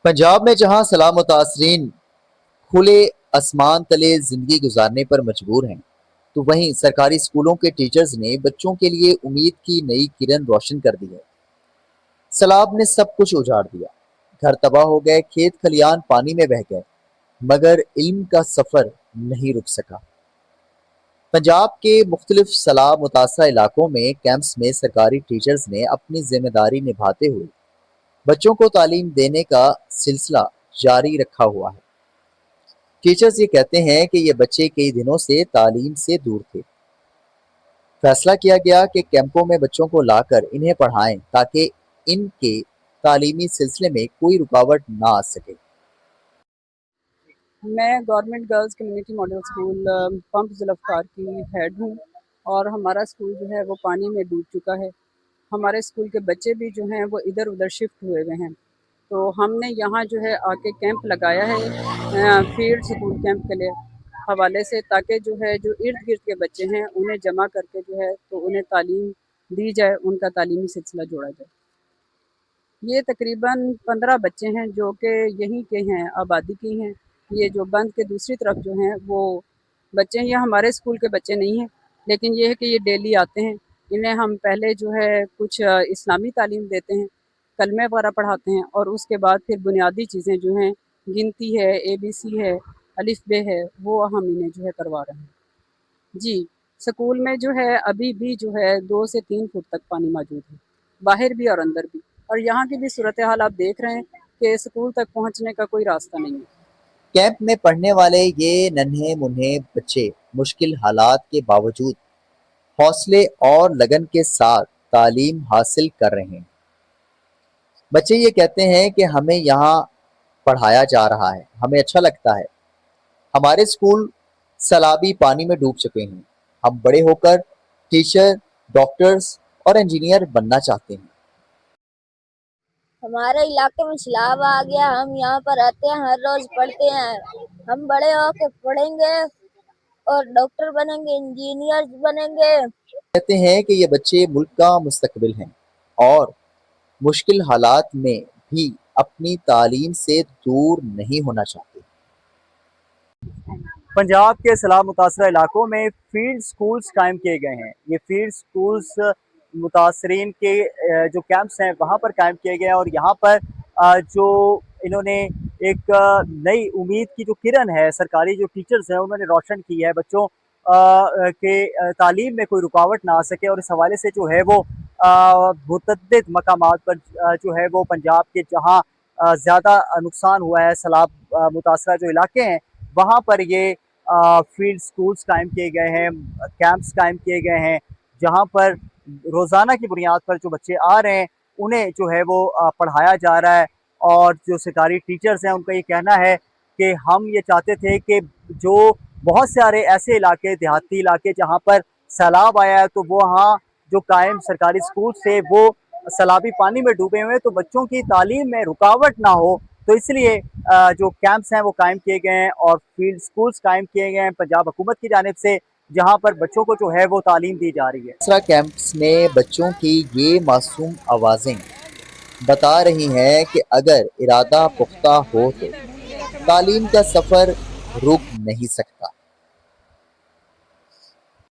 पंजाब में जहां सलाह मुतासरीन खुले आसमान तले जिंदगी गुजारने पर मजबूर हैं, तो वहीं सरकारी स्कूलों के टीचर्स ने बच्चों के लिए उम्मीद की नई किरण रोशन कर दी है। सैलाब ने सब कुछ उजाड़ दिया, घर तबाह हो गए, खेत खलियान पानी में बह गए, मगर इल्म का सफर नहीं रुक सका। पंजाब के मुख्तलिफ सलाह मुतासरा इलाकों में कैंप्स में सरकारी टीचर्स ने अपनी जिम्मेदारी निभाते हुए बच्चों को तालीम देने का सिलसिला जारी रखा हुआ है। टीचर्स ये कहते हैं कि ये बच्चे कई दिनों से तालीम से दूर थे। फैसला किया गया कि कैंपों में बच्चों को लाकर इन्हें पढ़ाएं ताकि इनके तालीमी सिलसिले में कोई रुकावट ना आ सके। मैं government girls community model school pump Zulfiqar की हेड हूँ और हमारा स्कूल जो है वो पानी में डूब चुका है। हमारे स्कूल के बच्चे भी जो हैं वो इधर उधर शिफ्ट हुए हुए हैं। तो हमने यहाँ जो है आके कैंप लगाया है फील्ड स्कूल कैंप के लिए हवाले से, ताकि जो है जो इर्द गिर्द के बच्चे हैं उन्हें जमा करके जो है तो उन्हें तालीम दी जाए, उनका तालीमी सिलसिला जोड़ा जाए। ये तकरीबन 15 बच्चे हैं जो कि यहीं के हैं, आबादी की हैं। ये जो बंद के दूसरी तरफ जो हैं वो बच्चे हैं, ये हमारे स्कूल के बच्चे नहीं हैं, लेकिन ये है कि ये डेली आते हैं। इन्हें हम पहले जो है कुछ इस्लामी तालीम देते हैं, कलमे वगैरह पढ़ाते हैं और उसके बाद फिर बुनियादी चीज़ें जो हैं, गिनती है, ABC है, अलिफ बे है, वो हम इन्हें जो है करवा रहे हैं। जी, स्कूल में जो है अभी भी जो है 2 से 3 फुट तक पानी मौजूद है, बाहर भी और अंदर भी। और यहाँ की भी सूरत हाल आप देख रहे हैं कि स्कूल तक पहुँचने का कोई रास्ता नहीं है। कैंप में पढ़ने वाले ये नन्हे मुन्ने बच्चे मुश्किल हालात के बावजूद हौसले और लगन के साथ तालीम हासिल कर रहे हैं। बच्चे ये कहते हैं कि हमें यहाँ पढ़ाया जा रहा है, हमें अच्छा लगता है। हमारे स्कूल सैलाबी पानी में डूब चुके हैं, हम बड़े होकर टीचर, डॉक्टर्स और इंजीनियर बनना चाहते हैं। हमारे इलाके में सैलाब आ गया, हम यहाँ पर रहते हैं, हर रोज पढ़ते हैं। हम बड़े होके पढ़ेंगे और डॉक्टर बनेंगे, इंजीनियर बनेंगे। कहते हैं कि ये बच्चे मुल्क का मुस्तकबिल हैं और मुश्किल हालात में भी अपनी तालीम से दूर नहीं होना चाहते। पंजाब के सलाह मुतासरा इलाकों में फील्ड स्कूल्स कायम किए गए हैं। ये फील्ड स्कूल्स मुतासरीन के जो कैंप्स हैं वहाँ पर कायम किए गए हैं और यहाँ पर जो इन्होंने एक नई उम्मीद की जो किरण है, सरकारी जो टीचर्स हैं उन्होंने रोशन की है बच्चों के तालीम में कोई रुकावट ना आ सके। और इस हवाले से जो है वो मुतअद्दिद मकामात पर जो है वो पंजाब के जहाँ ज़्यादा नुकसान हुआ है, सैलाब मुतासरा जो इलाके हैं वहाँ पर ये फील्ड स्कूल्स कायम किए गए हैं, कैंप्स कायम किए गए हैं, जहाँ पर रोज़ाना की बुनियाद पर जो बच्चे आ रहे हैं उन्हें जो है वो पढ़ाया जा रहा है। और जो सरकारी टीचर्स हैं उनका ये कहना है कि हम ये चाहते थे कि जो बहुत सारे ऐसे इलाके, देहाती इलाके जहाँ पर सैलाब आया है, तो वो वहाँ जो कायम सरकारी स्कूल थे वो सैलाबी पानी में डूबे हुए हैं, तो बच्चों की तालीम में रुकावट ना हो, तो इसलिए जो कैंप्स हैं वो कायम किए गए हैं और फील्ड स्कूल्स कायम किए गए हैं पंजाब हुकूमत की जानिब से, जहाँ पर बच्चों को जो है वो तालीम दी जा रही है। दूसरा कैंप्स में बच्चों की ये मासूम आवाज़ें बता रही हैं कि अगर इरादा पुख्ता हो तो तालीम का सफ़र रुक नहीं सकता।